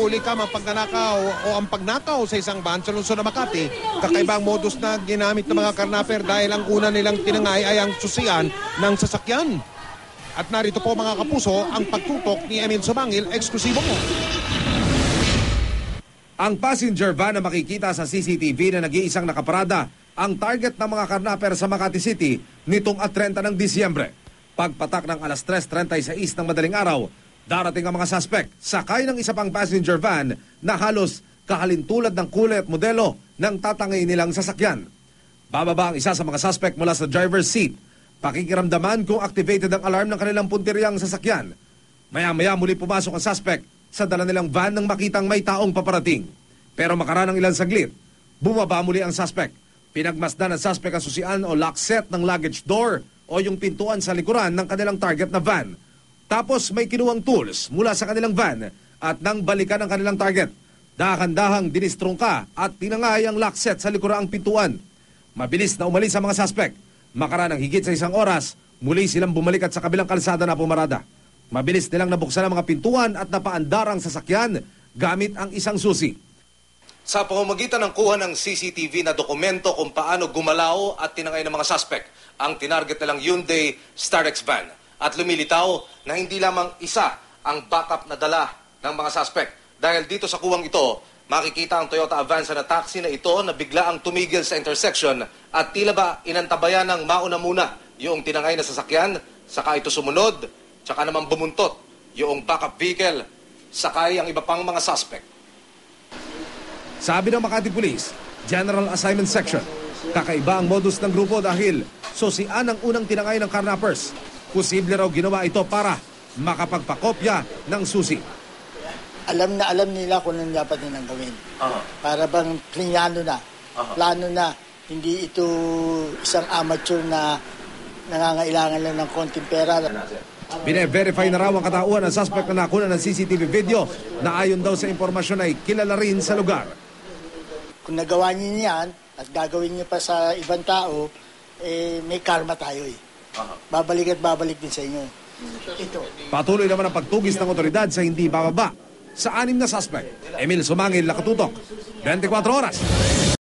mahuli ka ang pagnanakaw o ang pagnakaw sa isang van sa lungsod ng Makati, kakaibang modus na ginamit ng mga karnaper dahil ang una nilang tinangay ay ang susian ng sasakyan. At narito po mga kapuso ang pagtutok ni Emil Sumangil, eksklusibo po. Ang passenger van na makikita sa CCTV na nag-iisang nakaparada ang target ng mga karnaper sa Makati City nitong 30 ng Disyembre. Pagpatak ng alas 3:36 ng madaling araw, darating ang mga suspect sakay ng isa pang passenger van na halos kahalintulad ng kulay at modelo ng tatangay nilang sasakyan. Bababa ang isa sa mga suspect mula sa driver's seat. Pakikiramdaman kung activated ang alarm ng kanilang punteriang sasakyan. Maya-maya muli pumasok ang suspect sa dala nilang van nang makitang may taong paparating. Pero makaraan ng ilang saglit, bumaba muli ang suspect. Pinagmasdan ng suspect ang susian o lock set ng luggage door o yung pintuan sa likuran ng kanilang target na van. Tapos may kinuwang tools mula sa kanilang van at nang balikan ang kanilang target, dahan-dahang dinistrungka at tinangay ang lock set sa likuran ng pintuan. Mabilis na umalis ang mga suspect. Makaraan ng higit sa 1 oras, muli silang bumalik at sa kabilang kalsada na pumarada. Mabilis nilang nabuksan ang mga pintuan at napaandar ang sasakyan gamit ang isang susi. Sa pamamagitan ng kuha ng CCTV na dokumento kung paano gumalaw at tinangay ng mga suspect ang tinarget nilang Hyundai Starex van. At lumilitaw na hindi lamang isa ang backup na dala ng mga suspect. Dahil dito sa kuwang ito, makikita ang Toyota Avanza na taxi na ito na bigla ang tumigil sa intersection at tila ba inantabayan ng mauna muna yung tinangay na sasakyan, saka ito sumunod, saka naman bumuntot yung backup vehicle, sakay ang iba pang mga suspect. Sabi ng Makati Police, General Assignment Section, kakaiba ang modus ng grupo dahil susian ang unang tinangay ng carnappers. Posible raw ginawa ito para makapagpakopya ng susi. Alam na alam nila kung ano dapat nilang gawin. Para bang plano na, hindi ito isang amateur na nangangailangan lang ng konting pera. Bine-verify na raw ang katauhan ng suspect na nakuna ng CCTV video na ayon daw sa impormasyon ay kilala rin sa lugar. Kung nagawa niyo yan at gagawin niyo pa sa ibang tao, may karma tayo eh. Babalik at babalik din sa inyo. Ito. Patuloy naman ang pagtugis ng otoridad sa hindi bababa sa 6 na suspect. Emil Sumangil, Nakatutok, 24 Oras.